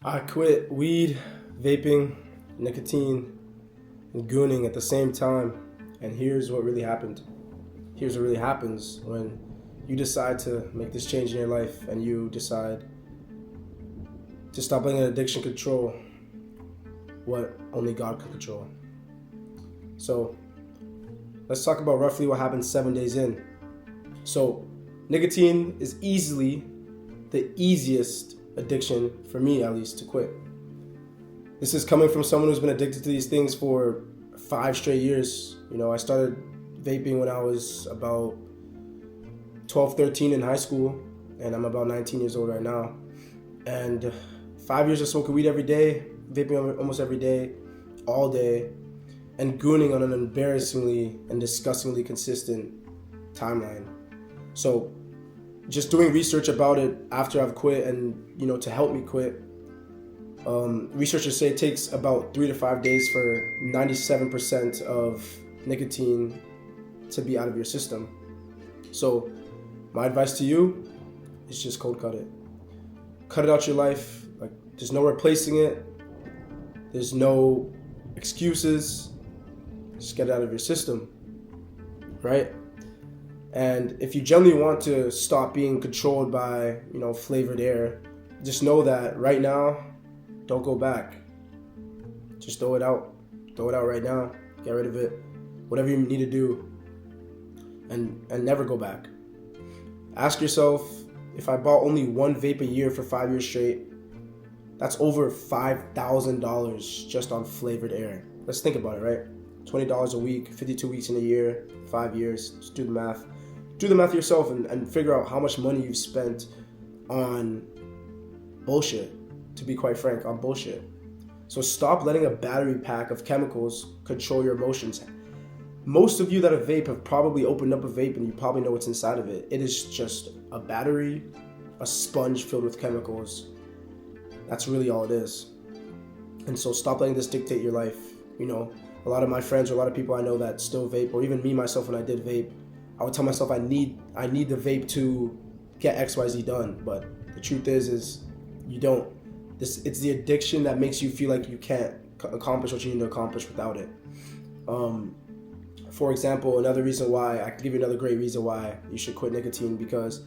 I quit weed, vaping, nicotine, and gooning at the same time. And here's what really happened. Here's what really happens when you decide to make this change in your life and you decide to stop letting an addiction control what only God can control. So let's talk about roughly what happened 7 days in. So nicotine is easily the easiest addiction, for me at least, to quit. This is coming from someone who's been addicted to these things for 5 straight years. I started vaping when I was about 12, 13 in high school, and I'm about 19 years old right now. And 5 years of smoking weed every day, vaping almost every day, all day, and gooning on an embarrassingly and disgustingly consistent timeline. So just doing research about it after I've quit and, to help me quit, researchers say it takes about 3 to 5 days for 97% of nicotine to be out of your system. So my advice to you is just cold cut it. Cut it out your life. Like, there's no replacing it. There's no excuses. Just get it out of your system, right? And if you genuinely want to stop being controlled by, flavored air, just know that right now, don't go back. Just throw it out. Throw it out right now. Get rid of it. Whatever you need to do. And never go back. Ask yourself, if I bought only one vape a year for 5 years straight, that's over $5,000 just on flavored air. Let's think about it, right? $20 a week, 52 weeks in a year, 5 years. Just do the math. Do the math yourself and figure out how much money you've spent on bullshit, to be quite frank, on bullshit. So stop letting a battery pack of chemicals control your emotions. Most of you that have vape have probably opened up a vape and you probably know what's inside of it. It is just a battery, a sponge filled with chemicals. That's really all it is. And so stop letting this dictate your life. A lot of my friends or a lot of people I know that still vape, or even me myself when I did vape, I would tell myself I need the vape to get XYZ done. But the truth is you don't. It's the addiction that makes you feel like you can't accomplish what you need to accomplish without it. For example, another reason why, I can give you another great reason why you should quit nicotine, because,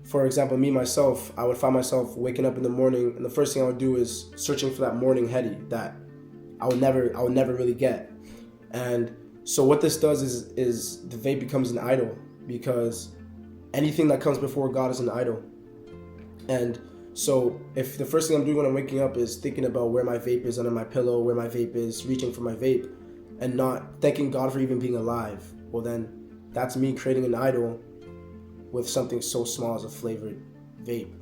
for example, me, myself, I would find myself waking up in the morning, and the first thing I would do is searching for that morning heady that I would never really get. And so what this does is the vape becomes an idol, because anything that comes before God is an idol. And so if the first thing I'm doing when I'm waking up is thinking about where my vape is under my pillow, where my vape is, reaching for my vape, and not thanking God for even being alive, well then that's me creating an idol with something so small as a flavored vape,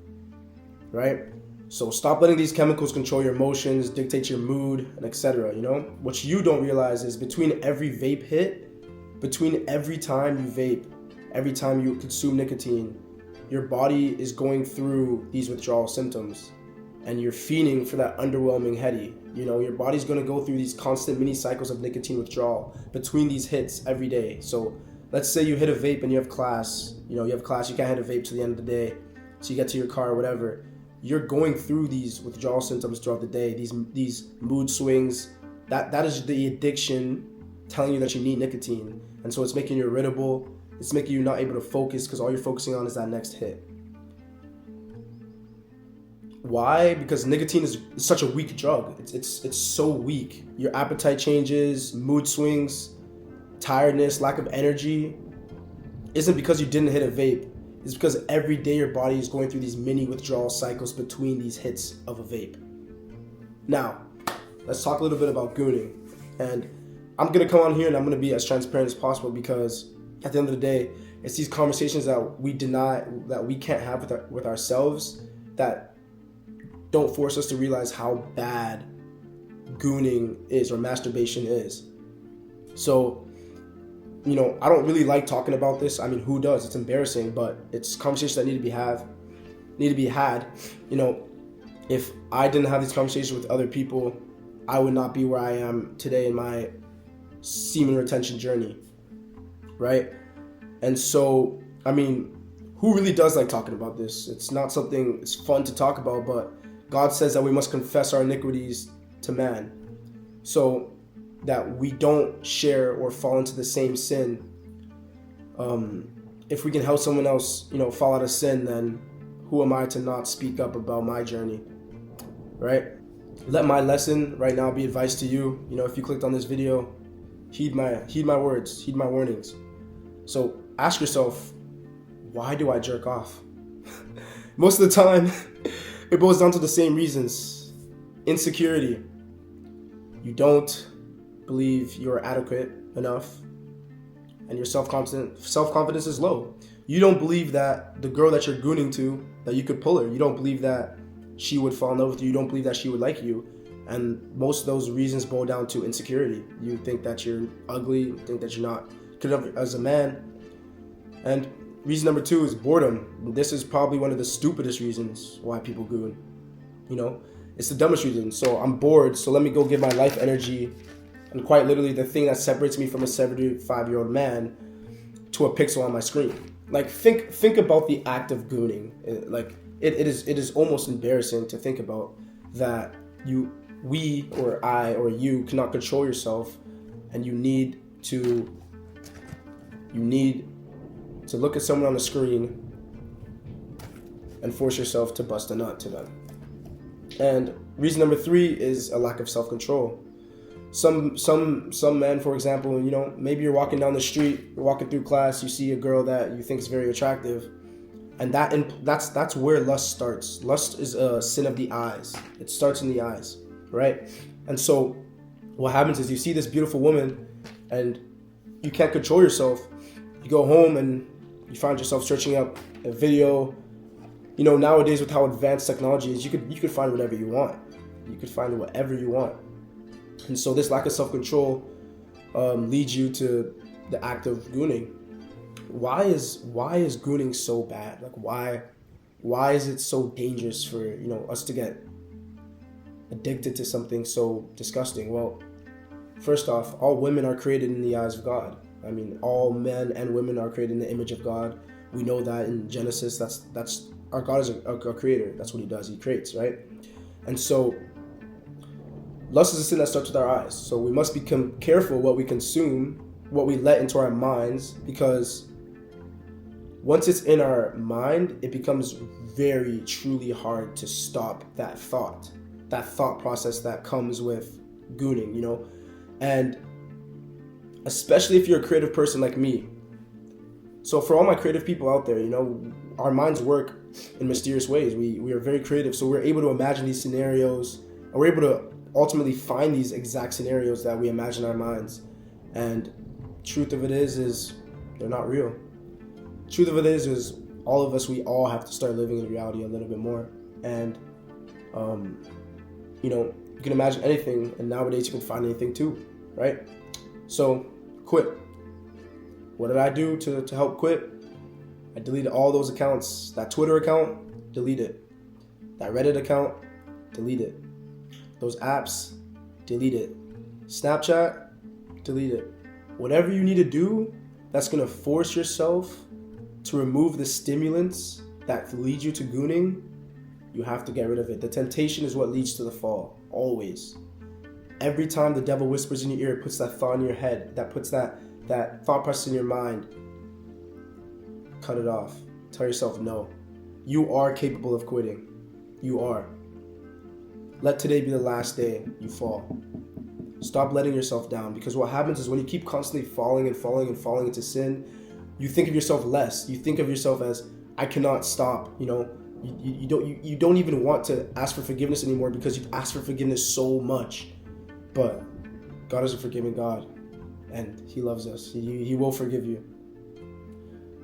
right? So stop letting these chemicals control your emotions, dictate your mood, and etc. What you don't realize is between every vape hit, between every time you vape, every time you consume nicotine, your body is going through these withdrawal symptoms, and you're fiending for that underwhelming heady. Your body's going to go through these constant mini cycles of nicotine withdrawal between these hits every day. So let's say you hit a vape and you have class. You can't hit a vape till the end of the day. So you get to your car or whatever. You're going through these withdrawal symptoms throughout the day, these mood swings. That is the addiction telling you that you need nicotine. And so it's making you irritable. It's making you not able to focus because all you're focusing on is that next hit. Why? Because nicotine is such a weak drug. It's so weak. Your appetite changes, mood swings, tiredness, lack of energy isn't because you didn't hit a vape. It's because every day your body is going through these mini withdrawal cycles between these hits of a vape. Now, let's talk a little bit about gooning. And I'm going to come on here and I'm going to be as transparent as possible, because at the end of the day, it's these conversations that we can't have with ourselves that don't force us to realize how bad gooning is, or masturbation is. So, I don't really like talking about this. I mean, who does? It's embarrassing, but it's conversations that need to be had. If I didn't have these conversations with other people, I would not be where I am today in my semen retention journey, right? And so, I mean, who really does like talking about this? It's not something it's fun to talk about, but God says that we must confess our iniquities to man, so that we don't share or fall into the same sin. If we can help someone else, fall out of sin, then who am I to not speak up about my journey, right? Let my lesson right now be advice to you. If you clicked on this video, heed my words, heed my warnings. So ask yourself, why do I jerk off? Most of the time, it boils down to the same reasons. Insecurity. You don't believe you're adequate enough, and your self-confidence is low. You don't believe that the girl that you're gooning to, that you could pull her. You don't believe that she would fall in love with you. You don't believe that she would like you. And most of those reasons boil down to insecurity. You think that you're ugly, you think that you're not good enough as a man. And reason number 2 is boredom. This is probably one of the stupidest reasons why people goon. It's the dumbest reason. So I'm bored, so let me go give my life energy, and quite literally the thing that separates me from a 75-year-old man, to a pixel on my screen. Like, think about the act of gooning. It is almost embarrassing to think about that we or I or you cannot control yourself, and you need to look at someone on the screen and force yourself to bust a nut to them. And reason number 3 is a lack of self-control. Some men, for example, maybe you're walking down the street, you're walking through class, you see a girl that you think is very attractive, and that's where lust starts. Lust is a sin of the eyes. It starts in the eyes, right? And so what happens is you see this beautiful woman, and you can't control yourself. You go home and you find yourself searching up a video. Nowadays with how advanced technology is, you could find whatever you want. You could find whatever you want. And so this lack of self-control leads you to the act of gooning. Why is gooning so bad? Like, why is it so dangerous for us to get addicted to something so disgusting? Well, first off, all women are created in the eyes of God. I mean, all men and women are created in the image of God. We know that in Genesis. That's our God is a creator. That's what He does. He creates, right? And so lust is a sin that starts with our eyes. So we must become careful what we consume, what we let into our minds, because once it's in our mind, it becomes very, truly hard to stop that thought process that comes with gooning, And especially if you're a creative person like me. So for all my creative people out there, our minds work in mysterious ways. We are very creative, so we're able to imagine these scenarios, and we're able to ultimately find these exact scenarios that we imagine in our minds. And truth of it is they're not real. Truth of it is all of us, we all have to start living in reality a little bit more. And you can imagine anything, and nowadays you can find anything too, right? So quit. What did I do to help quit? I deleted all those accounts. That Twitter account, delete it. That Reddit account, delete it. Those apps, delete it. Snapchat, delete it. Whatever you need to do that's going to force yourself to remove the stimulants that lead you to gooning, you have to get rid of it. The temptation is what leads to the fall, always. Every time the devil whispers in your ear, puts that thought in your head, that puts that thought process in your mind, cut it off. Tell yourself no. You are capable of quitting. You are. Let today be the last day you fall. Stop letting yourself down, because what happens is when you keep constantly falling and falling and falling into sin, you think of yourself less. You think of yourself as, I cannot stop. You don't even want to ask for forgiveness anymore because you've asked for forgiveness so much. But God is a forgiving God, and He loves us. He will forgive you.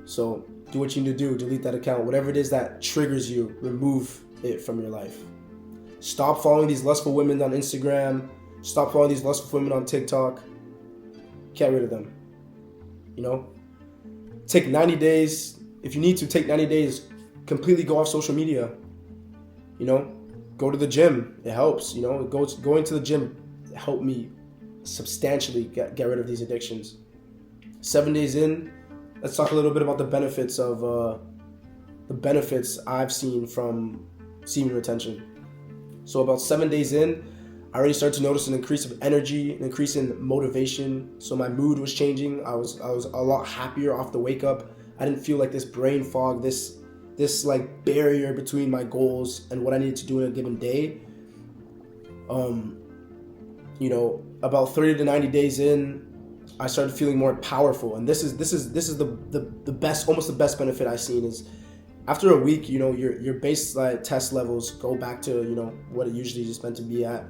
So do what you need to do. Delete that account. Whatever it is that triggers you, remove it from your life. Stop following these lustful women on Instagram. Stop following these lustful women on TikTok. Get rid of them. Take 90 days. If you need to, take 90 days. Completely go off social media. Go to the gym. It helps. Going to the gym helped me substantially get rid of these addictions. 7 days in, let's talk a little bit about the benefits I've seen from semen retention. So about 7 days in, I already started to notice an increase of energy, an increase in motivation. So my mood was changing. I was a lot happier off the wake up. I didn't feel like this brain fog, this like barrier between my goals and what I needed to do in a given day. About 30 to 90 days in, I started feeling more powerful. And this is the best, almost the best benefit I've seen is after a week, your baseline test levels go back to, what it usually is meant to be at.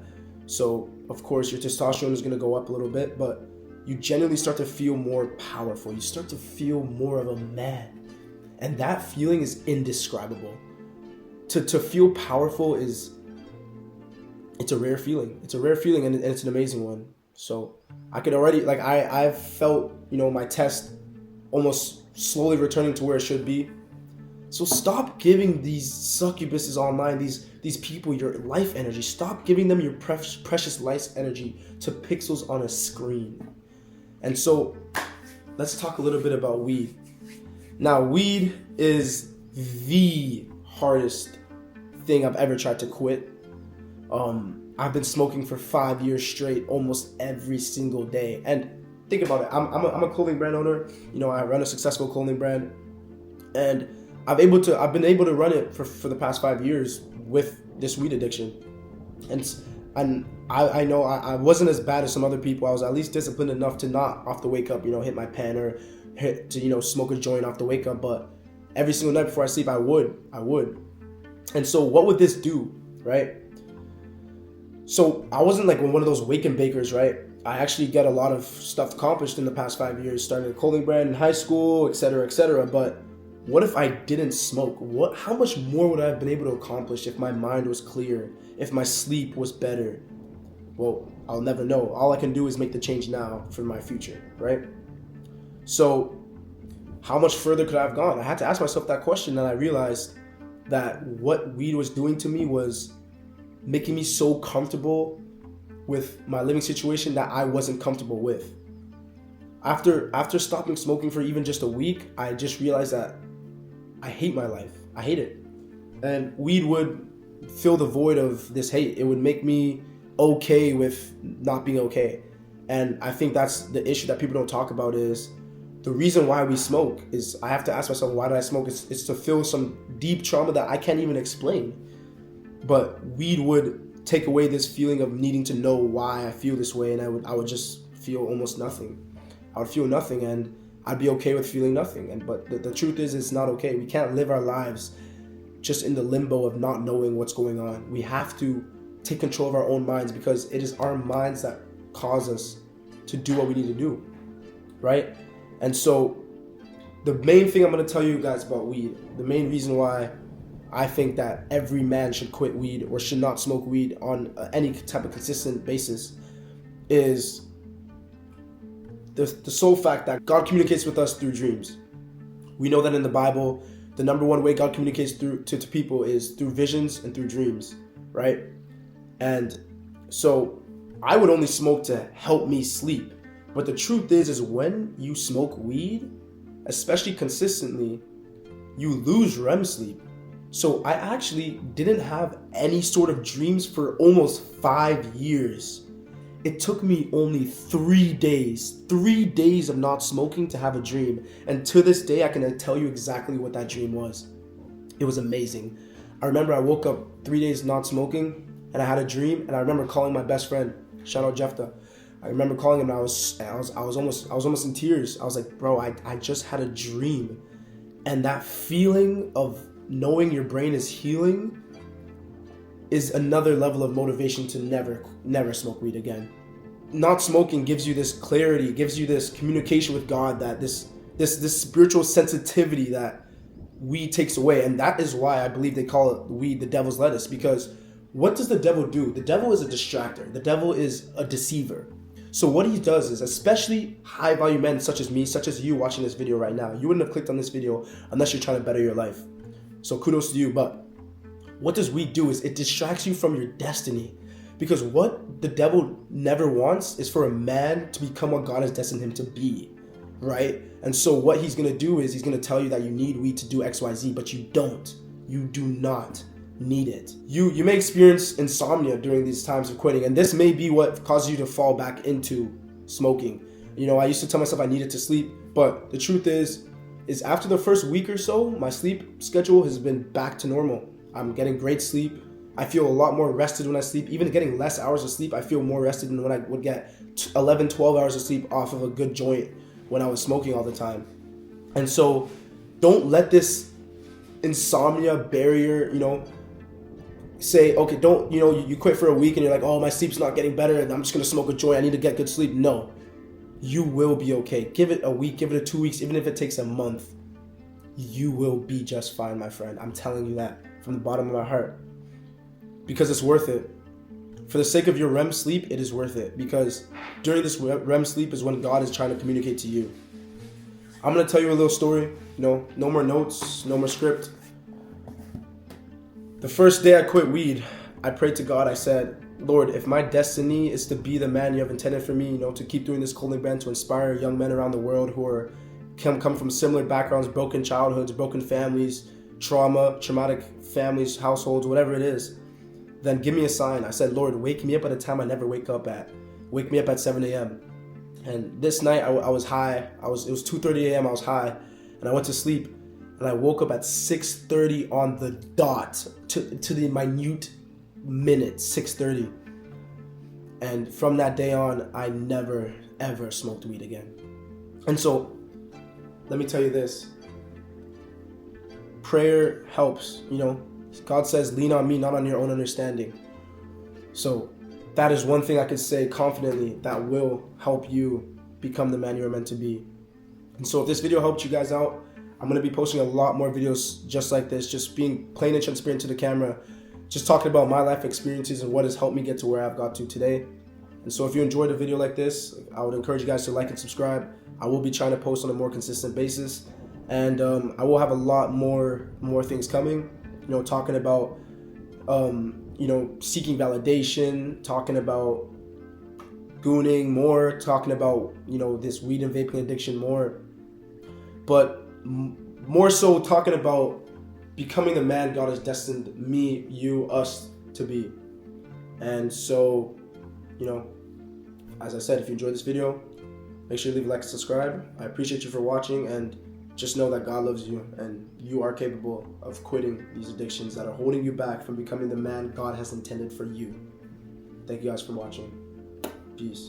So of course your testosterone is going to go up a little bit, but you genuinely start to feel more powerful. You start to feel more of a man. And that feeling is indescribable. To feel powerful it's a rare feeling. It's a rare feeling and it's an amazing one. So I could already, I've felt, my test almost slowly returning to where it should be. So stop giving these succubuses online, these people, your life energy. Stop giving them your precious life energy to pixels on a screen. And so let's talk a little bit about weed. Now, weed is the hardest thing I've ever tried to quit. I've been smoking for 5 years straight, almost every single day. And think about it. I'm a clothing brand owner. I run a successful clothing brand, and I've been able to run it for the past 5 years with this weed addiction. And I know I wasn't as bad as some other people. I was at least disciplined enough to not off the wake up, hit my pen or smoke a joint off the wake up. But every single night before I sleep, I would. And so what would this do, right? So I wasn't like one of those wake and bakers, right? I actually get a lot of stuff accomplished in the past 5 years, starting a clothing brand in high school, etc., etc. But what if I didn't smoke? How much more would I have been able to accomplish if my mind was clear, if my sleep was better? Well, I'll never know. All I can do is make the change now for my future, right? So how much further could I have gone? I had to ask myself that question, and I realized that what weed was doing to me was making me so comfortable with my living situation that I wasn't comfortable with. After stopping smoking for even just a week, I just realized that I hate my life. I hate it. And weed would fill the void of this hate. It would make me okay with not being okay. And I think that's the issue that people don't talk about is the reason why we smoke is I have to ask myself, why did I smoke? It's to fill some deep trauma that I can't even explain. But weed would take away this feeling of needing to know why I feel this way, and I would just feel almost nothing. I would feel nothing, and I'd be okay with feeling nothing. But the truth is, it's not okay. We can't live our lives just in the limbo of not knowing what's going on. We have to take control of our own minds, because it is our minds that cause us to do what we need to do, right? And so the main thing I'm going to tell you guys about weed, the main reason why I think that every man should quit weed or should not smoke weed on any type of consistent basis is the sole fact that God communicates with us through dreams. We know that in the Bible, the number one way God communicates to people is through visions and through dreams, right? And so I would only smoke to help me sleep. But the truth is when you smoke weed, especially consistently, you lose REM sleep. So I actually didn't have any sort of dreams for almost 5 years. It took me only 3 days of not smoking to have a dream. And to this day, I can tell you exactly what that dream was. It was amazing. I remember I woke up 3 days not smoking and I had a dream, and I remember calling my best friend, shout out Jefta. I remember calling him and I was almost in tears. I was like, bro, I just had a dream. And that feeling of knowing your brain is healing is another level of motivation to never smoke weed again. Not smoking gives you this clarity, gives you this communication with God, that this spiritual sensitivity that weed takes away. And that is why I believe they call it weed the devil's lettuce, because what does the devil do? The devil is a distractor. The devil is a deceiver. So what he does is, especially high value men such as me, such as you watching this video right now, you wouldn't have clicked on this video unless you're trying to better your life. So kudos to you. But what does weed do is it distracts you from your destiny. Because what the devil never wants is for a man to become what God has destined him to be, right? And so what he's going to do is he's going to tell you that you need weed to do XYZ, but you don't. You do not. need it. You may experience insomnia during these times of quitting, and this may be what causes you to fall back into smoking. You know, I used to tell myself I needed to sleep, but the truth is after the first week or so, my sleep schedule has been back to normal. I'm getting great sleep. I feel a lot more rested when I sleep. Even getting less hours of sleep, I feel more rested than when I would get 11, 12 hours of sleep off of a good joint when I was smoking all the time. And so don't let this insomnia barrier, you know, say, okay, don't, you know, you quit for a week and you're like, oh, my sleep's not getting better and I'm just going to smoke a joint. I need to get good sleep. No, you will be okay. Give it a week, give it 2 weeks, even if it takes a month. You will be just fine, my friend. I'm telling you that from the bottom of my heart. Because it's worth it. For the sake of your REM sleep, it is worth it. Because during this REM sleep is when God is trying to communicate to you. I'm going to tell you a little story. You know, no more notes, no more script. The first day I quit weed, I prayed to God. I said, Lord, if my destiny is to be the man you have intended for me, you know, to keep doing this clothing brand, to inspire young men around the world who come from similar backgrounds, broken childhoods, broken families, traumatic families, households, whatever it is, then give me a sign. I said, Lord, wake me up at a time I never wake up at. Wake me up at 7 a.m. And this night I was high. It was 2:30 a.m. I was high, and I went to sleep, and I woke up at 6:30 on the dot, to the minute minute, 6:30. And from that day on, I never ever smoked weed again. And so, let me tell you this. Prayer helps, you know. God says, lean on me, not on your own understanding. So that is one thing I could say confidently that will help you become the man you are meant to be. And so if this video helped you guys out, I'm going to be posting a lot more videos just like this, just being plain and transparent to the camera, just talking about my life experiences and what has helped me get to where I've got to today. And so if you enjoyed a video like this, I would encourage you guys to like and subscribe. I will be trying to post on a more consistent basis. And I will have a lot more things coming, you know, talking about, you know, seeking validation, talking about gooning more, talking about, you know, this weed and vaping addiction more, but more so talking about becoming the man God has destined me, you, us to be. And so, you know, as I said, if you enjoyed this video, make sure you leave a like and subscribe. I appreciate you for watching, and just know that God loves you and you are capable of quitting these addictions that are holding you back from becoming the man God has intended for you. Thank you guys for watching. Peace.